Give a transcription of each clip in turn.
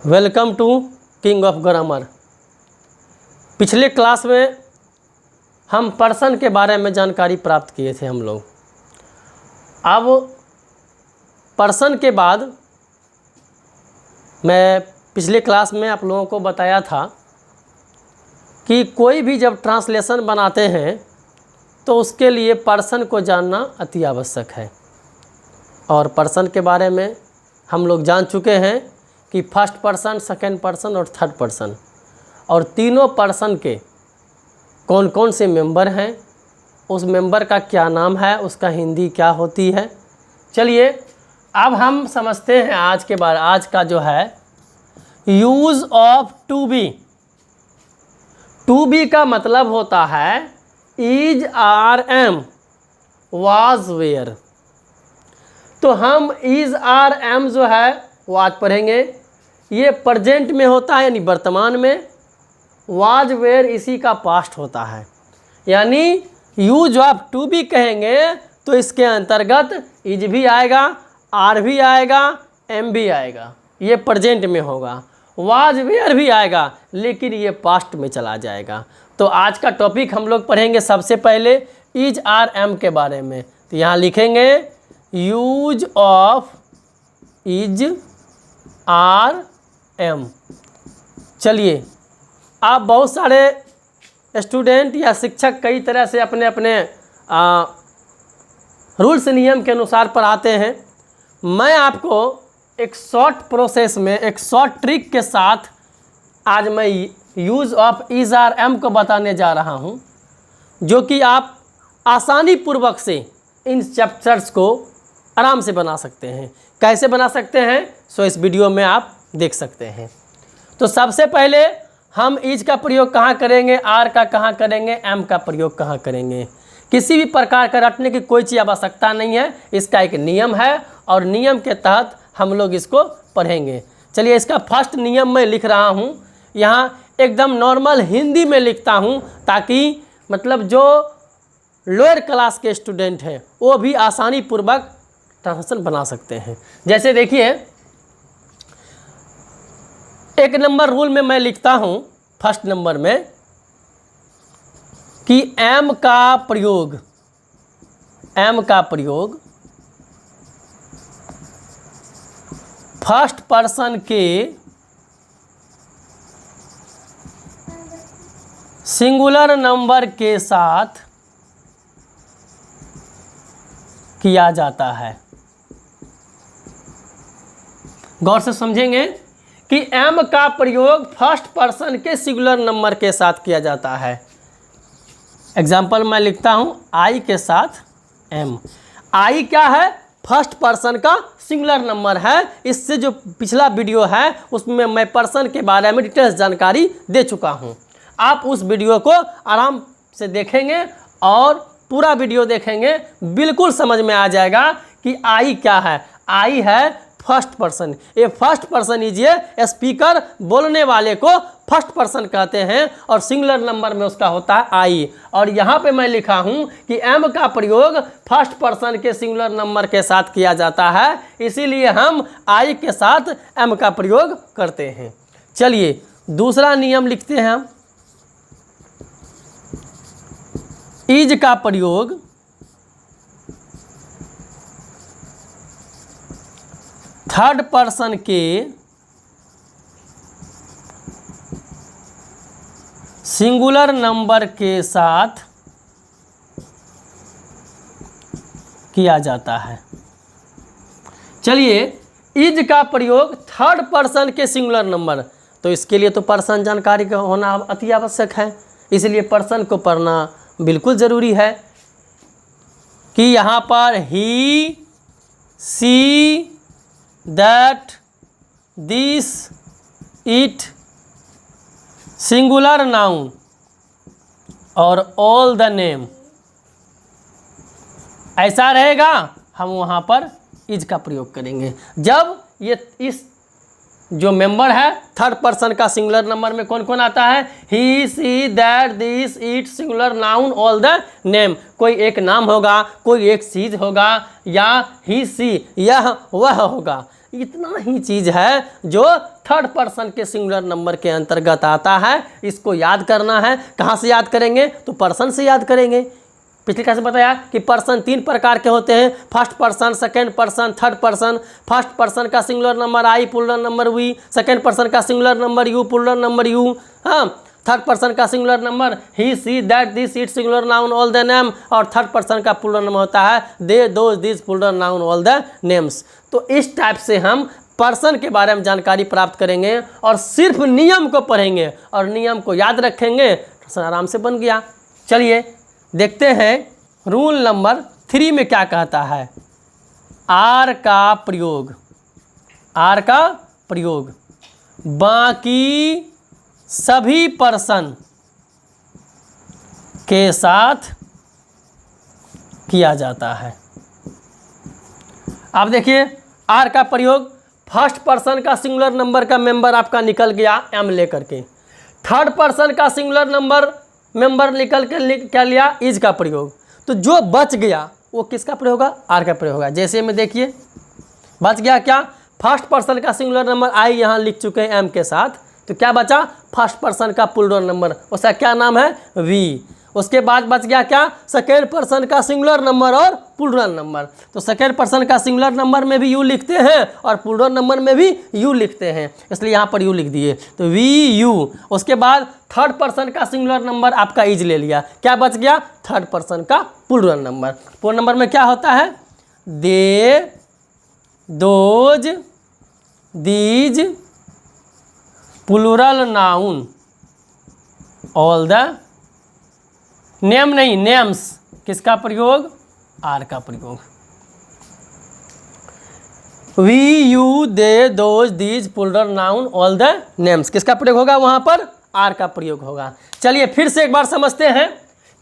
Welcome to king of grammar. पिछले class में हम पर्सन के बारे में जानकारी प्राप्त किए थे हम लोग। अब पर्सन के बाद मैं पिछले क्लास में आप लोगों को बताया था कि कोई भी जब ट्रांसलेशन बनाते हैं तो उसके लिए पर्सन को जानना अति आवश्यक है। और पर्सन के बारे में हम लोग जान चुके हैं कि फर्स्ट पर्सन, सेकंड पर्सन और थर्ड पर्सन, और तीनों पर्सन के कौन कौन से मेंबर हैं, उस मेंबर का क्या नाम है, उसका हिंदी क्या होती है। चलिए अब हम समझते हैं आज का जो है use of to be. To be का मतलब होता है is, are, am, was, were. तो हम इज, आर, एम जो है वो आज पढ़ेंगे। ये प्रेजेंट में होता है यानी वर्तमान में। वाज, वेयर इसी का पास्ट होता है। यानी यूज ऑफ टू बी कहेंगे तो इसके अंतर्गत इज भी आएगा, आर भी आएगा, एम भी आएगा। ये प्रेजेंट में होगा। वाज, वेयर भी आएगा लेकिन ये पास्ट में चला जाएगा। तो आज का टॉपिक हम लोग पढ़ेंगे सबसे पहले इज, आर, एम के बारे में। तो यहाँ लिखेंगे use of is, are, am. चलिए आप बहुत सारे स्टूडेंट या शिक्षक कई तरह से अपने अपने रूल्स नियम के अनुसार पढ़ाते हैं। मैं आपको एक शॉर्ट प्रोसेस में, एक शॉर्ट ट्रिक के साथ आज मैं use of is, are, am को बताने जा रहा हूं, जो कि आप आसानी पूर्वक से इन चैप्टर्स को आराम से बना सकते हैं। कैसे बना सकते हैं सो इस वीडियो में आप देख सकते हैं। तो सबसे पहले हम इज का प्रयोग कहाँ करेंगे, आर का कहाँ करेंगे, एम का प्रयोग कहाँ करेंगे। किसी भी प्रकार का रटने की कोई चीज़ आवश्यकता नहीं है। इसका एक नियम है और नियम के तहत हम लोग इसको पढ़ेंगे। चलिए इसका फर्स्ट नियम मैं लिख रहा हूँ। यहाँ एकदम नॉर्मल हिंदी में लिखता हूँ ताकि मतलब जो लोअर क्लास के स्टूडेंट हैं वो भी आसानी पूर्वक ट्रांसलेशन बना सकते हैं। जैसे देखिए एक नंबर रूल में मैं लिखता हूं फर्स्ट नंबर में कि एम का प्रयोग फर्स्ट पर्सन के सिंगुलर नंबर के साथ किया जाता है। गौर से समझेंगे कि एम का प्रयोग फर्स्ट पर्सन के सिंगुलर नंबर के साथ किया जाता है। एग्जाम्पल मैं लिखता हूं आई के साथ एम। आई क्या है? फर्स्ट पर्सन का सिंगुलर नंबर है। इससे जो पिछला वीडियो है उसमें मैं पर्सन के बारे में डिटेल्स जानकारी दे चुका हूं। आप उस वीडियो को आराम से देखेंगे और पूरा वीडियो देखेंगे, बिल्कुल समझ में आ जाएगा कि आई क्या है। आई है फर्स्ट पर्सन। ये फर्स्ट पर्सन इजिए स्पीकर, बोलने वाले को फर्स्ट पर्सन कहते हैं और सिंगुलर नंबर में उसका होता है आई। और यहाँ पे मैं लिखा हूँ कि एम का प्रयोग फर्स्ट पर्सन के सिंगुलर नंबर के साथ किया जाता है, इसीलिए हम आई के साथ एम का प्रयोग करते हैं। चलिए दूसरा नियम लिखते हैं हम। इज का प्रयोग थर्ड पर्सन के सिंगुलर नंबर के साथ किया जाता है। चलिए इज का प्रयोग थर्ड पर्सन के सिंगुलर नंबर, तो इसके लिए तो पर्सन जानकारी का होना अति आवश्यक है, इसलिए पर्सन को पढ़ना बिल्कुल ज़रूरी है कि यहाँ पर he, she, that, this, it, singular noun और ऑल द नेम, ऐसा रहेगा। हम वहाँ पर इज का प्रयोग करेंगे जब ये इस जो मेंबर है थर्ड पर्सन का सिंगुलर नंबर में कौन कौन आता है, he, she, that, this, it, singular noun, all the name. कोई एक नाम होगा, कोई एक चीज होगा, या ही, सी, यह, वह होगा। इतना ही चीज़ है जो थर्ड पर्सन के सिंगुलर नंबर के अंतर्गत आता है। इसको याद करना है। कहाँ से याद करेंगे? तो पर्सन से याद करेंगे। पिछली क्लास में बताया कि पर्सन 3 प्रकार के होते हैं, first person, second person, third person. First person का singular number I, plural number we. Second person का singular number you, plural number you. हाँ, थर्ड पर्सन का singular number he, she, that, this, it, singular noun all the name. और third person का plural number होता है they, those, this, plural noun all the names. तो इस type से हम पर्सन के बारे में जानकारी प्राप्त करेंगे और सिर्फ नियम को पढ़ेंगे और नियम को याद रखेंगे, तो आराम से बन गया। चलिए देखते हैं रूल नंबर 3 में क्या कहता है। आर का प्रयोग, आर का प्रयोग बाकी सभी पर्सन के साथ किया जाता है। आप देखिए, आर का प्रयोग फर्स्ट पर्सन का सिंगुलर नंबर का मेंबर आपका निकल गया एम लेकर के। थर्ड पर्सन का सिंगुलर नंबर मेंबर निकल के क्या लिया? इज का प्रयोग। तो जो बच गया वो किसका प्रयोग होगा? आर का प्रयोग होगा। जैसे में देखिए बच गया क्या? फर्स्ट पर्सन का सिंगुलर नंबर आई यहाँ लिख चुके हैं एम के साथ, तो क्या बचा? फर्स्ट पर्सन का प्लूरल नंबर, उसका क्या नाम है? वी। उसके बाद बच गया क्या? सेकेंड पर्सन का सिंगुलर नंबर और प्लूरल नंबर। तो सेकेंड पर्सन का सिंगुलर नंबर में भी यू लिखते हैं और प्लूरल नंबर में भी यू लिखते हैं, इसलिए यहाँ पर यू लिख दिए, तो वी यू। उसके बाद थर्ड पर्सन का सिंगुलर नंबर आपका इज ले लिया, क्या बच गया? थर्ड पर्सन का प्लूरल नंबर। प्लूरल नंबर में क्या होता है? They, those, these, plural noun all the name, नहीं नेम्स। किसका प्रयोग? आर का प्रयोग। We, you, they, those, these, plural noun all the names. किसका प्रयोग होगा? वहां पर आर का प्रयोग होगा। चलिए फिर से एक बार समझते हैं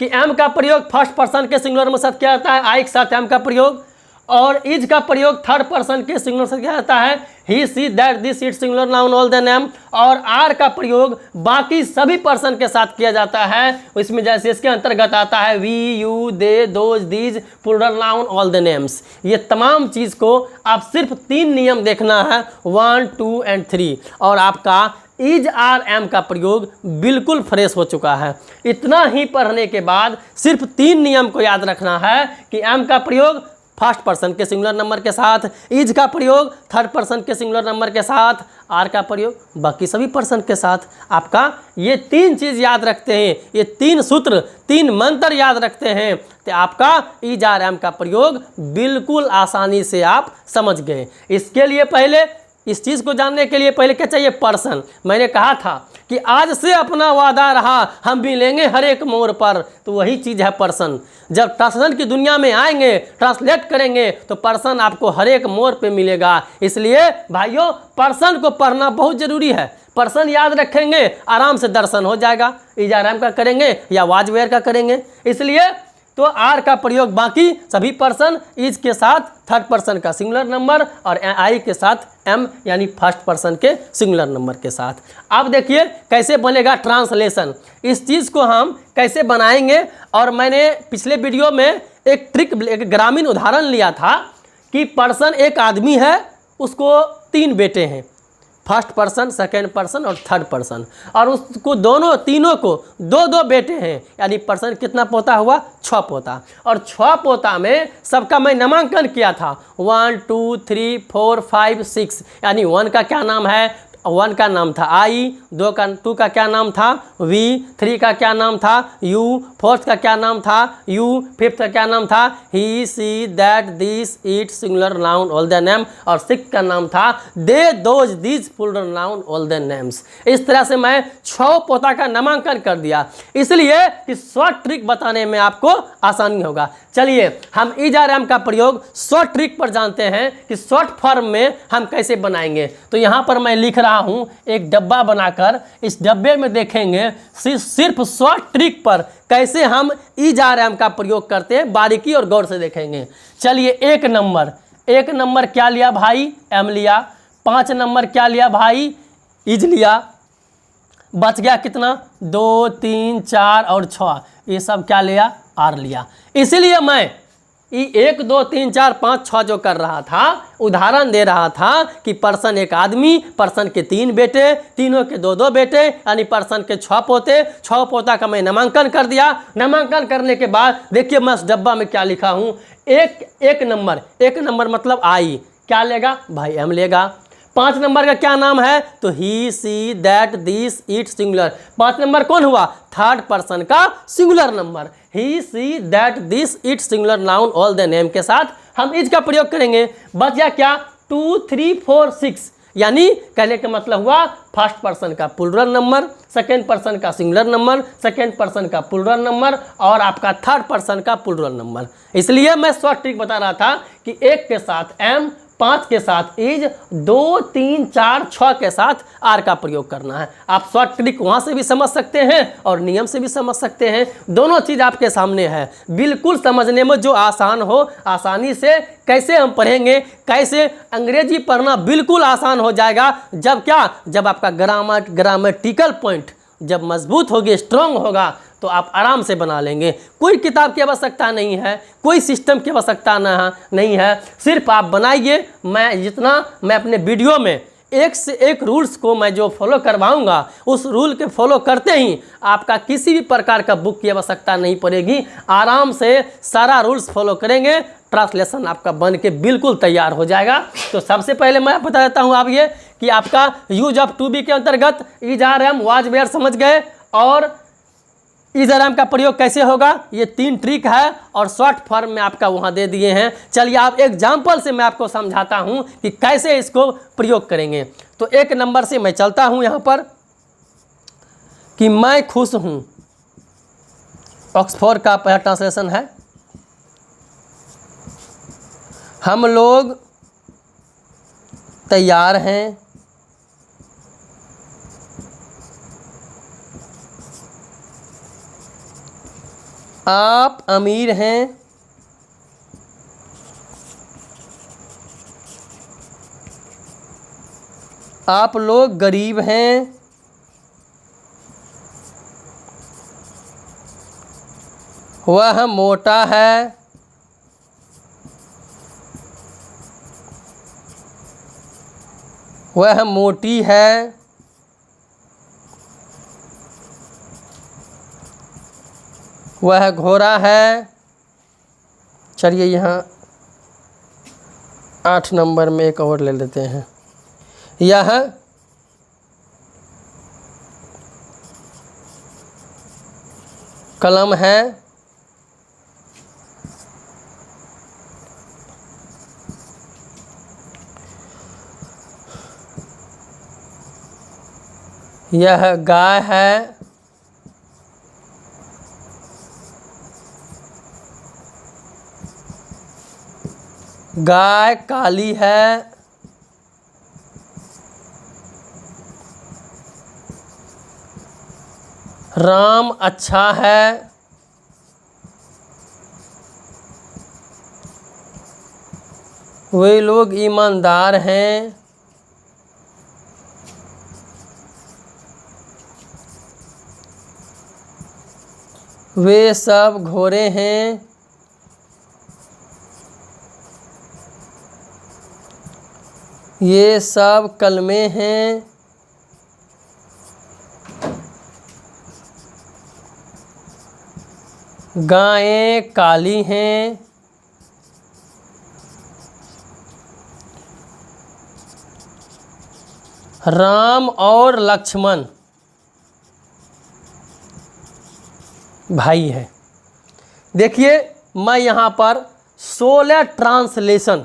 कि एम का प्रयोग फर्स्ट पर्सन के सिंगुलर में साथ क्या होता है? आई के साथ एम का प्रयोग। और इज का प्रयोग थर्ड पर्सन के सिंगुलर से क्या होता है? He, she, that, this, it, singular noun all the name. और आर का प्रयोग बाकी सभी पर्सन के साथ किया जाता है। इसमें जैसे इसके अंतर्गत आता है we, you, they, those, these, plural noun all the names. ये तमाम चीज़ को आप सिर्फ 3 नियम देखना है, 1, 2 एंड 3, और आपका इज आर एम का प्रयोग बिल्कुल फ्रेश हो चुका है। इतना ही पढ़ने के बाद सिर्फ 3 नियम को याद रखना है कि एम का प्रयोग फर्स्ट पर्सन के सिंगुलर नंबर के साथ, इज का प्रयोग थर्ड पर्सन के सिंगुलर नंबर के साथ, आर का प्रयोग बाकी सभी पर्सन के साथ। आपका ये 3 चीज़ याद रखते हैं, ये 3 सूत्र, 3 मंत्र याद रखते हैं, तो आपका इज आर एम का प्रयोग बिल्कुल आसानी से आप समझ गए। इसके लिए पहले, इस चीज़ को जानने के लिए पहले क्या चाहिए? पर्सन। मैंने कहा था कि आज से अपना वादा रहा, हम भी लेंगे हर एक मोड़ पर, तो वही चीज़ है पर्सन। जब ट्रांसलेशन की दुनिया में आएंगे, ट्रांसलेट करेंगे, तो पर्सन आपको हर एक मोड़ पे मिलेगा। इसलिए भाइयों, पर्सन को पढ़ना बहुत ज़रूरी है। पर्सन याद रखेंगे, आराम से दर्शन हो जाएगा। इज आर एम का करेंगे या वाज वेयर का करेंगे। इसलिए तो आर का प्रयोग बाकी सभी पर्सन, इज के साथ थर्ड पर्सन का सिंगुलर नंबर और आई के साथ एम यानी फर्स्ट पर्सन के सिंगुलर नंबर के साथ। अब देखिए कैसे बनेगा ट्रांसलेशन, इस चीज़ को हम कैसे बनाएंगे। और मैंने पिछले वीडियो में एक ट्रिक, एक ग्रामीण उदाहरण लिया था कि पर्सन एक आदमी है, उसको 3 बेटे हैं, फर्स्ट पर्सन, सेकेंड पर्सन और थर्ड पर्सन, और उसको तीनों को 2-2 बेटे हैं, यानी पर्सन कितना पोता हुआ? 6 पोता। और 6 पोता में सबका मैं नामांकन किया था, 1, 2, 3, 4, 5, 6, यानी 1 का क्या नाम है? 1 का नाम था आई, 2 का क्या नाम था? वी, 3 का क्या नाम था? यू, 4 का क्या नाम था? यू, 5 का क्या नाम था? He, she, that, this, it, singular noun all the name, और 6 का नाम था they, those, these, plural noun all the names. इस तरह से मैं 6 पोता का नामांकन कर दिया, इसलिए कि शॉर्ट ट्रिक बताने में आपको आसानी होगा। चलिए हम इज आर एम का प्रयोग शॉर्ट ट्रिक पर जानते हैं कि शॉर्ट फॉर्म में हम कैसे बनाएंगे। तो यहाँ पर मैं लिख रहा हूं एक डब्बा बनाकर, इस डब्बे में देखेंगे सिर्फ शॉर्ट ट्रिक पर कैसे हम इज आर एम का प्रयोग करते हैं, बारीकी और गौर से देखेंगे। चलिए एक नंबर क्या लिया भाई? एम लिया। 5 नंबर क्या लिया भाई? इज लिया। बच गया कितना? 2, 3, 4 और 6, ये सब क्या लिया? आर लिया। इसीलिए मैं ये 1 2 3 4 5 6 जो कर रहा था, उदाहरण दे रहा था कि पर्सन एक आदमी, पर्सन के 3 बेटे, तीनों के 2 2 बेटे, यानी पर्सन के 6 पोते, 6 पोता का मैं नामांकन कर दिया। नामांकन करने के बाद देखिए मैं इस डब्बा में क्या लिखा हूँ, एक नंबर मतलब आई, क्या लेगा भाई एम लेगा। 5 नंबर का क्या नाम है, तो he she that this it singular. 5 number कौन हुआ, थर्ड पर्सन का singular number, he she that this it singular noun all the name के साथ हम इज का प्रयोग करेंगे। बच गया क्या, 2 3 4 6, यानी कहने का मतलब हुआ फर्स्ट पर्सन का प्लूरल नंबर, सेकेंड पर्सन का सिंगुलर नंबर, सेकेंड पर्सन का प्लूरल नंबर और आपका थर्ड पर्सन का प्लूरल नंबर। इसलिए मैं शॉर्ट ट्रिक बता रहा था कि 1 के साथ एम, 5 के साथ इज, 2 3 4 6 के साथ आर का प्रयोग करना है। आप शॉर्ट ट्रिक वहाँ से भी समझ सकते हैं और नियम से भी समझ सकते हैं, दोनों चीज़ आपके सामने है। बिल्कुल समझने में जो आसान हो, आसानी से कैसे हम पढ़ेंगे, कैसे अंग्रेजी पढ़ना बिल्कुल आसान हो जाएगा। जब क्या, जब आपका ग्रामेटिकल पॉइंट जब मजबूत होगी, स्ट्रांग होगा, तो आप आराम से बना लेंगे। कोई किताब की आवश्यकता नहीं है, कोई सिस्टम की आवश्यकता नहीं है, सिर्फ आप बनाइए। मैं अपने वीडियो में एक से एक रूल्स को मैं जो फॉलो करवाऊंगा, उस रूल के फॉलो करते ही आपका किसी भी प्रकार का बुक की आवश्यकता नहीं पड़ेगी। आराम से सारा रूल्स फॉलो करेंगे, ट्रांसलेशन आपका बन के बिल्कुल तैयार हो जाएगा। तो सबसे पहले मैं बता देता हूँ आप ये कि आपका यूज ऑफ टू बी के अंतर्गत is, are, am, was, were समझ गए, और इज आर एम का प्रयोग कैसे होगा, ये 3 ट्रिक है और शॉर्ट फॉर्म में आपका वहाँ दे दिए हैं। चलिए आप एग्जाम्पल से मैं आपको समझाता हूँ कि कैसे इसको प्रयोग करेंगे। तो 1 नंबर से मैं चलता हूँ यहाँ पर कि मैं खुश हूँ, ऑक्सफोर्ड का पहला ट्रांसलेशन है। हम लोग तैयार हैं, आप अमीर हैं, आप लोग गरीब हैं, वह मोटा है, वह मोटी है, वह घोड़ा है। चलिए यहाँ 8 नंबर में एक और ले लेते हैं। यह कलम है, यह गाय है, गाय काली है, राम अच्छा है, वे लोग ईमानदार हैं, वे सब घोड़े हैं, ये सब कलमे हैं, गायें काली हैं, राम और लक्ष्मण भाई है। देखिए मैं यहाँ पर 16 ट्रांसलेशन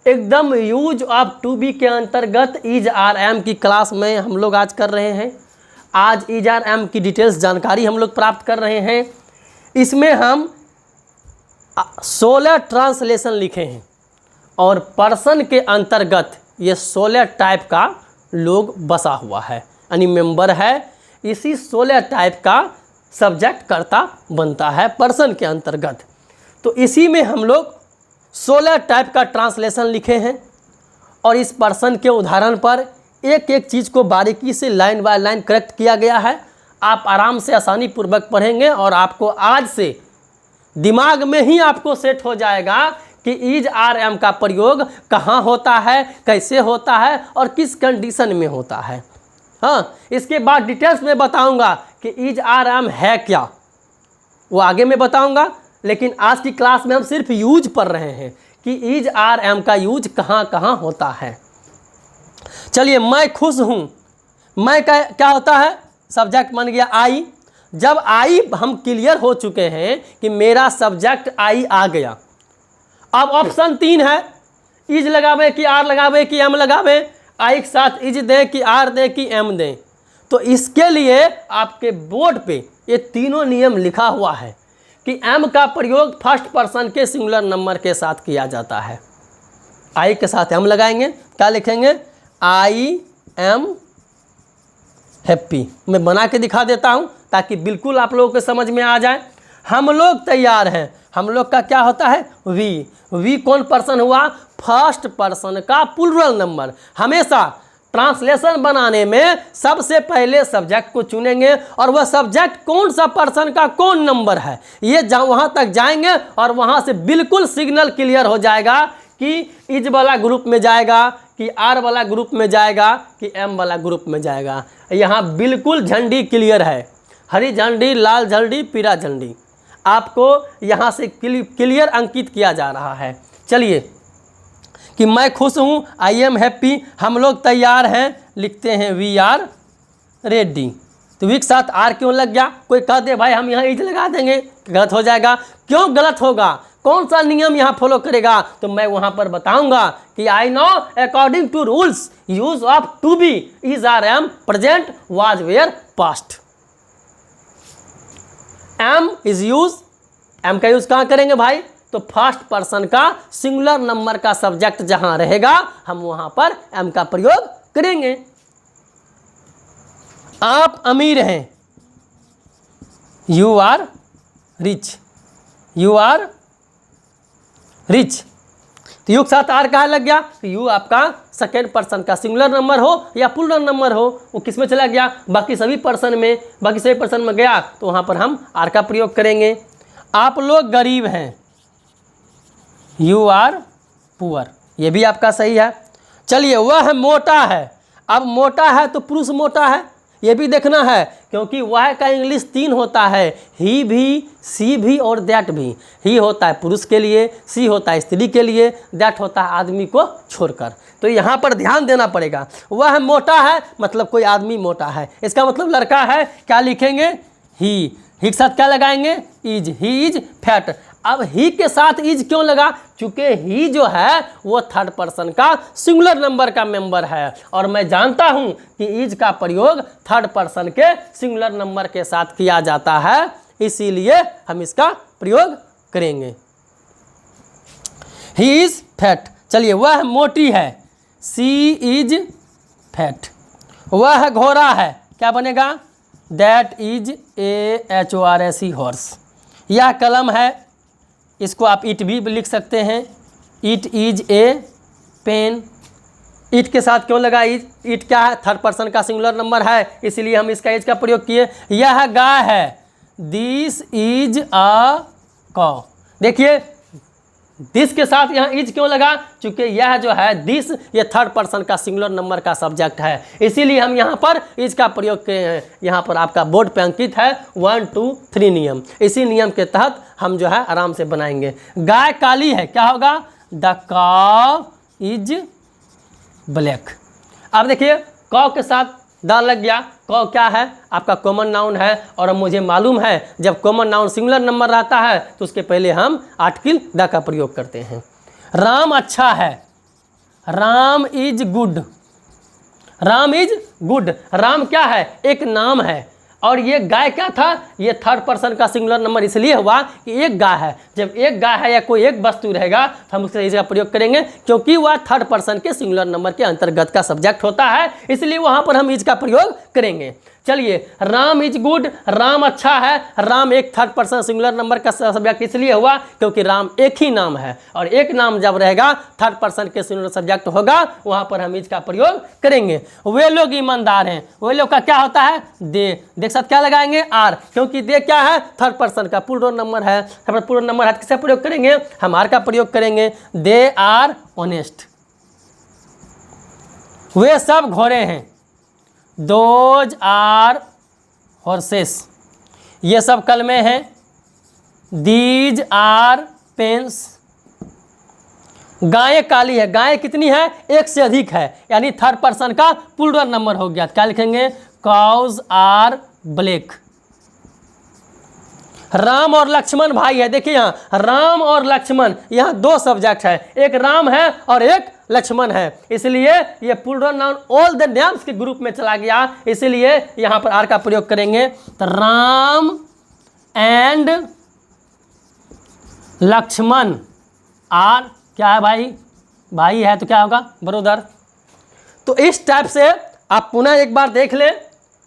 एकदम यूज ऑफ टू बी के अंतर्गत इज आर एम की क्लास में हम लोग आज कर रहे हैं। आज इज आर एम की डिटेल्स जानकारी हम लोग प्राप्त कर रहे हैं। इसमें हम 16 ट्रांसलेशन लिखे हैं और पर्सन के अंतर्गत ये 16 टाइप का लोग बसा हुआ है, यानी मेंबर है। इसी 16 टाइप का सब्जेक्ट कर्ता बनता है पर्सन के अंतर्गत। तो इसी में हम लोग 16 टाइप का ट्रांसलेशन लिखे हैं और इस पर्सन के उदाहरण पर एक एक चीज़ को बारीकी से लाइन बाय लाइन करेक्ट किया गया है। आप आराम से आसानी पूर्वक पढ़ेंगे और आपको आज से दिमाग में ही आपको सेट हो जाएगा कि इज आर एम का प्रयोग कहाँ होता है, कैसे होता है और किस कंडीशन में होता है। हाँ, इसके बाद डिटेल्स में बताऊंगा कि इज आर एम है क्या, वो आगे मैं बताऊंगा। लेकिन आज की क्लास में हम सिर्फ यूज पढ़ रहे हैं कि इज आर एम का यूज कहाँ कहाँ होता है। चलिए, मैं खुश हूँ, मैं क्या होता है, सब्जेक्ट बन गया आई। जब आई हम क्लियर हो चुके हैं कि मेरा सब्जेक्ट आई आ गया, अब ऑप्शन 3 है, इज लगावे कि आर लगावे कि एम लगावे, आई के साथ इज दें कि आर दें कि एम दें। तो इसके लिए आपके बोर्ड पे ये तीनों नियम लिखा हुआ है कि एम का प्रयोग फर्स्ट पर्सन के सिंगुलर नंबर के साथ किया जाता है। आई के साथ एम लगाएंगे, क्या लिखेंगे, आई एम हैप्पी। मैं बना के दिखा देता हूँ ताकि बिल्कुल आप लोगों को समझ में आ जाए। हम लोग तैयार हैं, हम लोग का क्या होता है, वी। वी कौन पर्सन हुआ, फर्स्ट पर्सन का प्लूरल नंबर। हमेशा ट्रांसलेशन बनाने में सबसे पहले सब्जेक्ट को चुनेंगे और वह सब्जेक्ट कौन सा पर्सन का कौन नंबर है, ये वहाँ तक जाएंगे और वहाँ से बिल्कुल सिग्नल क्लियर हो जाएगा कि इज वाला ग्रुप में जाएगा, कि आर वाला ग्रुप में जाएगा, कि एम वाला ग्रुप में जाएगा। यहाँ बिल्कुल झंडी क्लियर है, हरी झंडी, लाल झंडी, पीला झंडी आपको यहाँ से क्लियर अंकित किया जा रहा है। चलिए, कि मैं खुश हूँ, आई एम हैप्पी, हम लोग तैयार हैं, लिखते हैं वी आर रेडी। तो वी के साथ आर क्यों लग गया, कोई कह दे भाई हम यहाँ इज लगा देंगे, गलत हो जाएगा। क्यों गलत होगा, कौन सा नियम यहाँ फॉलो करेगा, तो मैं वहाँ पर बताऊंगा कि I know according to rules use of to be is are am present was were past. Am is use, am का यूज कहाँ करेंगे भाई, तो फर्स्ट पर्सन का सिंगुलर नंबर का सब्जेक्ट जहां रहेगा हम वहां पर एम का प्रयोग करेंगे। आप अमीर हैं, you are rich, you are rich. तो यू के साथ आर कहाँ लग गया, तो यू आपका सेकेंड पर्सन का सिंगुलर नंबर हो या प्लूरल नंबर हो, वो किस में चला गया, बाकी सभी पर्सन में गया, तो वहाँ पर हम आर का प्रयोग करेंगे। आप लोग गरीब हैं, यू आर पुअर, ये भी आपका सही है। चलिए, वह मोटा है, अब मोटा है तो पुरुष मोटा है, ये भी देखना है, क्योंकि वह का इंग्लिश 3 होता है, ही भी, सी भी और दैट भी। ही होता है पुरुष के लिए, सी होता है स्त्री के लिए, दैट होता है आदमी को छोड़कर। तो यहाँ पर ध्यान देना पड़ेगा, वह मोटा है मतलब कोई आदमी मोटा है, इसका मतलब लड़का है, क्या लिखेंगे, ही के साथ क्या लगाएंगे, इज, ही इज फैट। अब ही के साथ इज क्यों लगा, चूंकि ही जो है वो थर्ड पर्सन का सिंगुलर नंबर का मेंबर है और मैं जानता हूं कि इज का प्रयोग थर्ड पर्सन के सिंगुलर नंबर के साथ किया जाता है, इसीलिए हम इसका प्रयोग करेंगे। He is fat. चलिए, वह मोटी है, सी इज फैट। वह घोड़ा है, क्या बनेगा, that is a H O R S E horse. यह कलम है, इसको आप इट भी लिख सकते हैं, it is a pen. It के साथ क्यों लगा इज, इट क्या है, थर्ड पर्सन का सिंगुलर नंबर है, इसलिए हम इसका इज का प्रयोग किए। यह गाय है, दिस इज अ कॉ। देखिए, दिस के साथ यहाँ इज क्यों लगा, चूंकि यह जो है दिस, ये थर्ड पर्सन का सिंगुलर नंबर का सब्जेक्ट है, इसीलिए हम यहाँ पर इज का प्रयोग किए हैं। यहाँ पर आपका बोर्ड पे अंकित है 1 2 3 नियम, इसी नियम के तहत हम जो है आराम से बनाएंगे। गाय काली है, क्या होगा, द काव इज ब्लैक। अब देखिए, कौ के साथ द लग गया, कौ क्या है, आपका कॉमन नाउन है और मुझे मालूम है जब कॉमन नाउन सिंगुलर नंबर रहता है तो उसके पहले हम आर्टिकल द का प्रयोग करते हैं। राम अच्छा है, Ram is good, Ram is good. Ram क्या है, एक नाम है, और ये गाय क्या था, ये थर्ड पर्सन का सिंगुलर नंबर इसलिए हुआ कि एक गाय है। जब एक गाय है या कोई एक वस्तु रहेगा तो हम उसका प्रयोग करेंगे, क्योंकि वह थर्ड पर्सन के सिंगुलर नंबर के अंतर्गत का सब्जेक्ट होता है, इसलिए वहाँ पर हम इज का प्रयोग करेंगे। चलिए, राम इज गुड, राम अच्छा है। राम एक थर्ड पर्सन सिंगुलर नंबर का सब्जेक्ट इसलिए हुआ क्योंकि राम एक ही नाम है, और एक नाम जब रहेगा थर्ड पर्सन के सिंगुलर सब्जेक्ट होगा, वहां पर हम इज का प्रयोग करेंगे। वे लोग ईमानदार हैं, वे लोग का क्या होता है? दे। देख साथ क्या लगाएंगे? आर, क्योंकि दे क्या है? थर्ड पर्सन का प्लूरल नंबर है। प्लूरल नंबर है, किसका प्रयोग करेंगे? हम आर का प्रयोग करेंगे। दे आर ऑनेस्ट, वे सब घोड़े हैं। दोज आर हॉर्सेस, ये सब कलमे हैं। दीज आर पेन्स, गायें काली है। गायें कितनी है? एक से अधिक है, यानी थर्ड पर्सन का प्लूरल नंबर हो गया। क्या लिखेंगे? Cows are black. राम और लक्ष्मण भाई है। देखिए यहाँ राम और लक्ष्मण, यहाँ दो सब्जेक्ट है, एक राम है और एक लक्ष्मण है, इसलिए ये plural noun all the names के ग्रुप में चला गया, इसलिए यहाँ पर आर का प्रयोग करेंगे। तो राम एंड लक्ष्मण आर क्या है भाई? भाई है, तो क्या होगा? ब्रदर। तो इस टाइप से आप पुनः एक बार देख लें।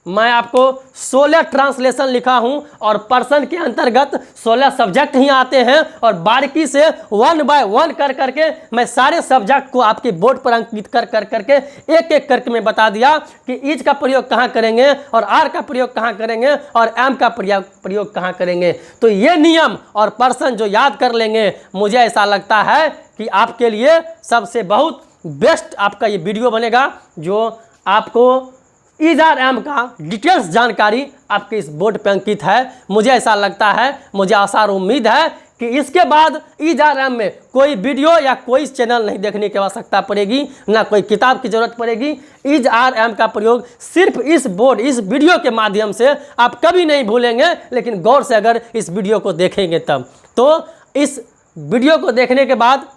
मैं आपको 16 ट्रांसलेशन लिखा हूं, और पर्सन के अंतर्गत 16 सब्जेक्ट ही आते हैं, और बारीकी से 1 बाय 1 कर करके मैं सारे सब्जेक्ट को आपके बोर्ड पर अंकित कर करके एक एक करके मैं बता दिया कि इज का प्रयोग कहाँ करेंगे, और आर का प्रयोग कहाँ करेंगे, और एम का प्रयोग कहाँ करेंगे। तो ये नियम और पर्सन जो याद कर लेंगे, मुझे ऐसा लगता है कि आपके लिए सबसे बहुत बेस्ट आपका ये वीडियो बनेगा, जो आपको इज आर एम का डिटेल्स जानकारी आपके इस बोर्ड पर अंकित है। मुझे ऐसा लगता है, मुझे आशा और उम्मीद है कि इसके बाद इज आर एम में कोई वीडियो या कोई चैनल नहीं देखने की आवश्यकता पड़ेगी, ना कोई किताब की जरूरत पड़ेगी। इज आर एम का प्रयोग सिर्फ इस बोर्ड, इस वीडियो के माध्यम से आप कभी नहीं भूलेंगे, लेकिन गौर से अगर इस वीडियो को देखेंगे तब। तो इस वीडियो को देखने के बाद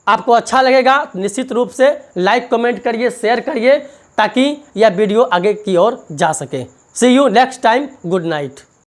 आपको अच्छा लगेगा, निश्चित रूप से लाइक कमेंट करिए, शेयर करिए, ताकि यह वीडियो आगे की ओर जा सके। See you next time. Good night.